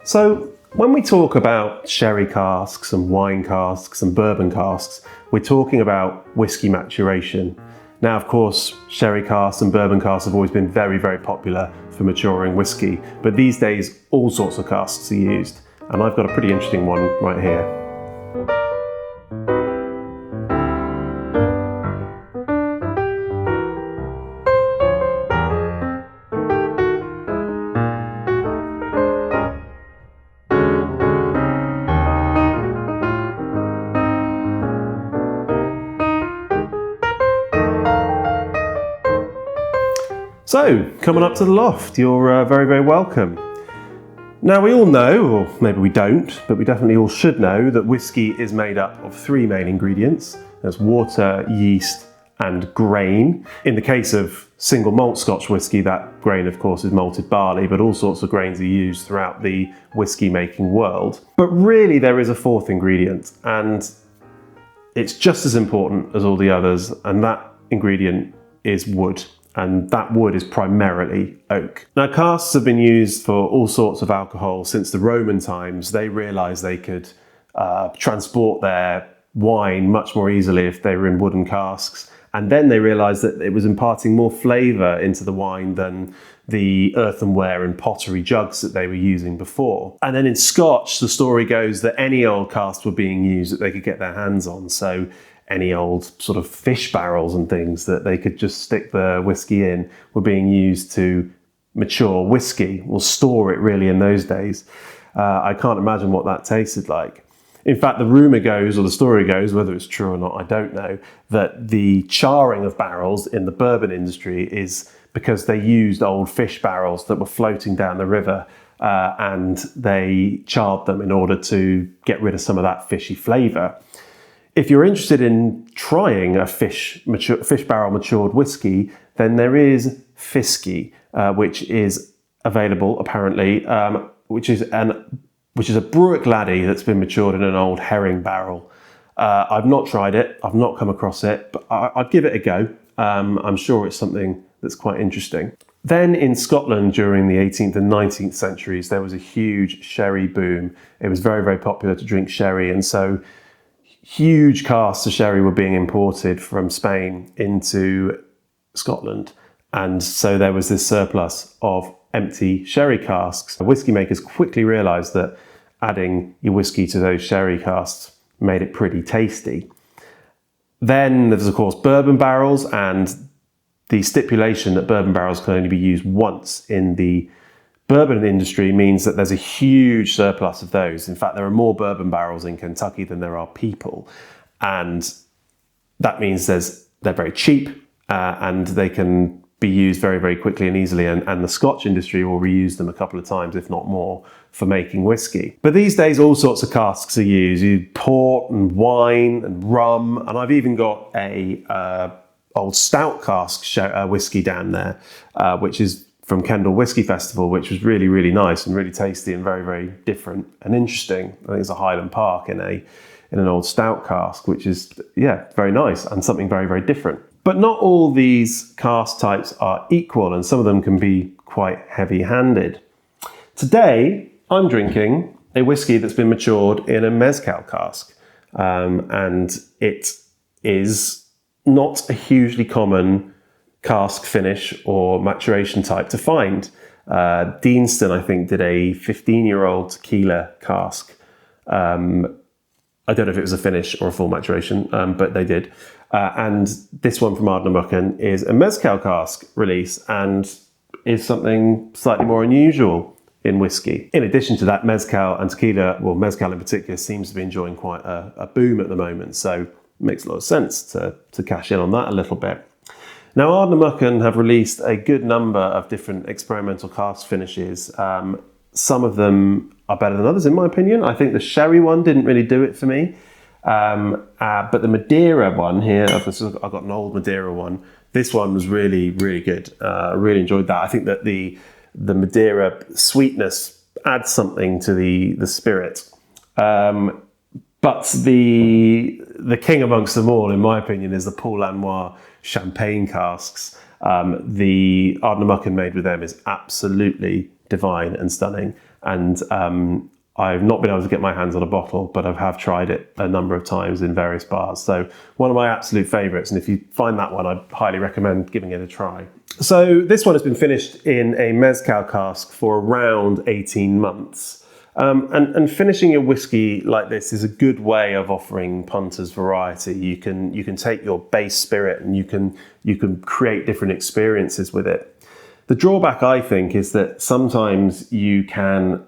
So when we talk about sherry casks and wine casks and bourbon casks, we're talking about whiskey maturation. Now, of course, sherry casks and bourbon casks have always been very, very popular for maturing whiskey, but these days all sorts of casks are used, and I've got a pretty interesting one right here. So, coming up to the loft, you're very, very welcome. Now, we all know, or maybe we don't, but we definitely all should know that whiskey is made up of three main ingredients. There's water, yeast, and grain. In the case of single malt Scotch whiskey, that grain, of course, is malted barley, but all sorts of grains are used throughout the whiskey making world. But really, there is a fourth ingredient, and it's just as important as all the others, and that ingredient is wood. And that wood is primarily oak. Now, casks have been used for all sorts of alcohol since the Roman times. They realized they could transport their wine much more easily if they were in wooden casks. And then they realized that it was imparting more flavor into the wine than the earthenware and pottery jugs that they were using before. And then in Scotch, the story goes that any old casks were being used that they could get their hands on. So any old sort of fish barrels and things that they could just stick the whiskey in were being used to mature whiskey, or store it really in those days. I can't imagine what that tasted like. In fact, the rumour goes, or the story goes, whether it's true or not, I don't know, that the charring of barrels in the bourbon industry is because they used old fish barrels that were floating down the river and they charred them in order to get rid of some of that fishy flavour. If you're interested in trying a fish barrel matured whiskey, then there is Whisky, which is available apparently, which is a Brewick Laddie that's been matured in an old herring barrel. I've not tried it, I've not come across it, but I'd give it a go. I'm sure it's something that's quite interesting. Then in Scotland during the 18th and 19th centuries, there was a huge sherry boom. It was very, very popular to drink sherry, and so huge casks of sherry were being imported from Spain into Scotland. And so there was this surplus of empty sherry casks. Whiskey makers quickly realised that adding your whiskey to those sherry casks made it pretty tasty. Then there's, of course, bourbon barrels, and the stipulation that bourbon barrels can only be used once in the bourbon industry means that there's a huge surplus of those. In fact, there are more bourbon barrels in Kentucky than there are people. And that means they're very cheap and they can be used very, very quickly and easily. And the Scotch industry will reuse them a couple of times, if not more, for making whiskey. But these days, all sorts of casks are used. You port and wine and rum. And I've even got a old stout cask whiskey down there, which is from Kendal Whisky Festival, which was really, really nice and really tasty and very, very different and interesting. I think it's a Highland Park in an old stout cask, which is, very nice and something very, very different. But not all these cask types are equal, and some of them can be quite heavy-handed. Today, I'm drinking a whiskey that's been matured in a mezcal cask, and it is not a hugely common cask finish or maturation type to find. Deanston, I think, did a 15-year-old tequila cask. I don't know if it was a finish or a full maturation, but they did. And this one from Ardnamurchan is a mezcal cask release and is something slightly more unusual in whiskey. In addition to that, mezcal and tequila, well, mezcal in particular, seems to be enjoying quite a boom at the moment. So it makes a lot of sense to cash in on that a little bit. Now, Ardnamurchan have released a good number of different experimental cask finishes. Some of them are better than others, in my opinion. I think the sherry one didn't really do it for me. But the Madeira one here, I've got an old Madeira one. This one was really, really good. I really enjoyed that. I think that the Madeira sweetness adds something to the spirit. But the king amongst them all, in my opinion, is the Paul Lanois champagne casks. The Ardnamurchan made with them is absolutely divine and stunning. And I've not been able to get my hands on a bottle, but I have tried it a number of times in various bars. So one of my absolute favourites. And if you find that one, I'd highly recommend giving it a try. So this one has been finished in a mezcal cask for around 18 months. And finishing your whiskey like this is a good way of offering punters variety. You can take your base spirit and you can create different experiences with it. The drawback, I think, is that sometimes you can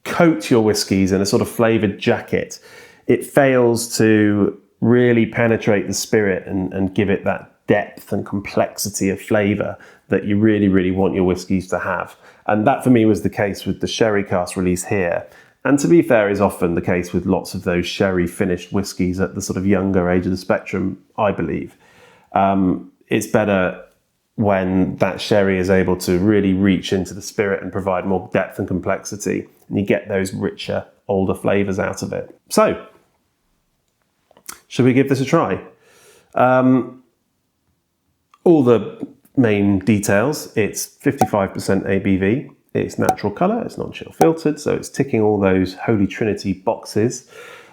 coat your whiskies in a sort of flavoured jacket. It fails to really penetrate the spirit and give it that depth and complexity of flavour that you really, really want your whiskies to have. And that for me was the case with the sherry cask release here. And to be fair, is often the case with lots of those sherry finished whiskies at the sort of younger age of the spectrum, I believe. It's better when that sherry is able to really reach into the spirit and provide more depth and complexity, and you get those richer, older flavours out of it. So, should we give this a try? All the main details, it's 55% ABV, it's natural colour, it's non-chill filtered, so it's ticking all those Holy Trinity boxes.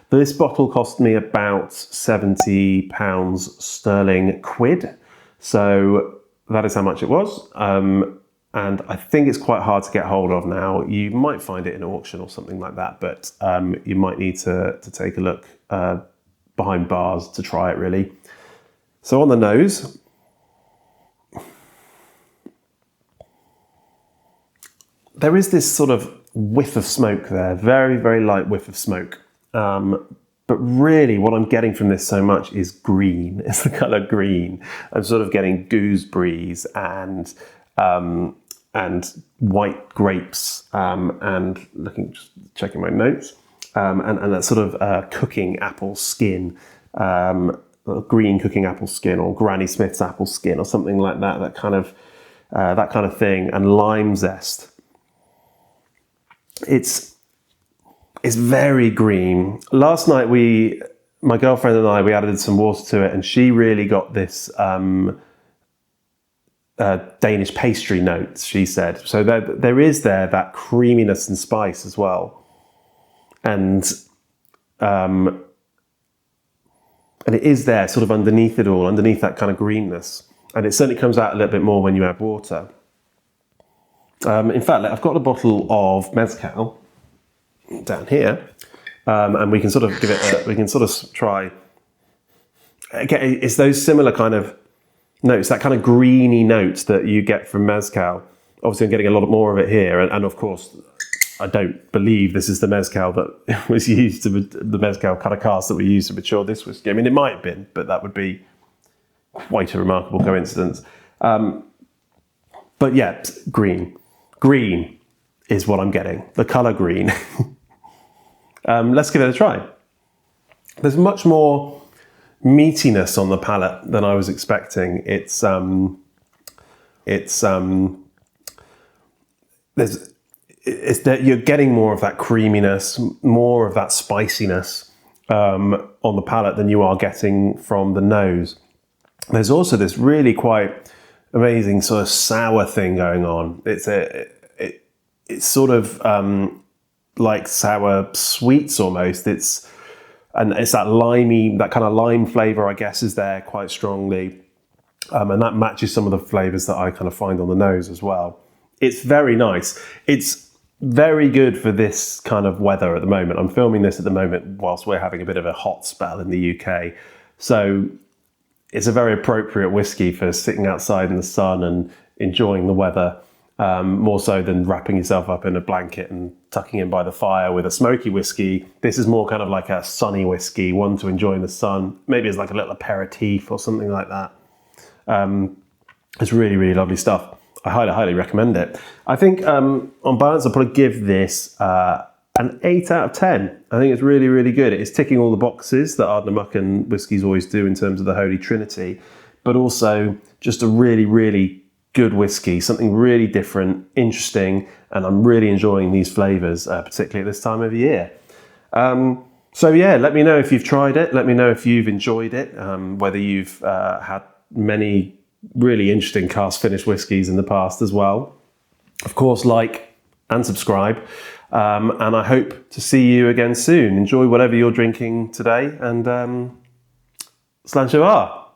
This bottle cost me about £70 sterling quid, so that is how much it was. And I think it's quite hard to get hold of now. You might find it in an auction or something like that, but you might need to take a look behind bars to try it really. So on the nose, there is this sort of whiff of smoke there, very, very light whiff of smoke. But really what I'm getting from this so much is green. It's the colour green. I'm sort of getting gooseberries and white grapes and just checking my notes, and that sort of cooking apple skin, green cooking apple skin, or Granny Smith's apple skin or something like that, that kind of thing, and lime zest. It's very green. Last night my girlfriend and I, we added some water to it, and she really got this Danish pastry notes, she said. So there is that creaminess and spice as well. And it is there sort of underneath it all, underneath that kind of greenness. And it certainly comes out a little bit more when you add water. In fact, I've got a bottle of mezcal down here, and we can sort of give it. We can sort of try. Again, it's those similar kind of notes, that kind of greeny note that you get from mezcal. Obviously, I'm getting a lot more of it here, and of course, I don't believe this is the mezcal that was used to the mezcal kind of cask that we used to mature this whiskey. I mean, it might have been, but that would be quite a remarkable coincidence. But yeah, green. Green is what I'm getting, the colour green. Let's give it a try. There's much more meatiness on the palate than I was expecting. It's that you're getting more of that creaminess, more of that spiciness on the palate than you are getting from the nose. There's also this really quite amazing sort of sour thing going on. It's sort of like sour sweets almost. It's that limey, that kind of lime flavour, I guess, is there quite strongly, and that matches some of the flavours that I kind of find on the nose as well. It's very nice. It's very good for this kind of weather at the moment. I'm filming this at the moment whilst we're having a bit of a hot spell in the UK, so it's a very appropriate whiskey for sitting outside in the sun and enjoying the weather, more so than wrapping yourself up in a blanket and tucking in by the fire with a smoky whiskey. This is more kind of like a sunny whiskey, one to enjoy in the sun, maybe as like a little aperitif or something like that. It's really, really lovely stuff. I highly, highly recommend it. I think on balance, I'll probably give this an 8 out of 10. I think it's really, really good. It's ticking all the boxes that Ardnamurchan whiskies always do in terms of the Holy Trinity, but also just a really, really good whiskey, something really different, interesting, and I'm really enjoying these flavours, particularly at this time of year. So yeah, let me know if you've tried it. Let me know if you've enjoyed it, whether you've had many really interesting cask finish whiskies in the past as well. Of course, like and subscribe. And I hope to see you again soon. Enjoy whatever you're drinking today, and Sláinte mhath.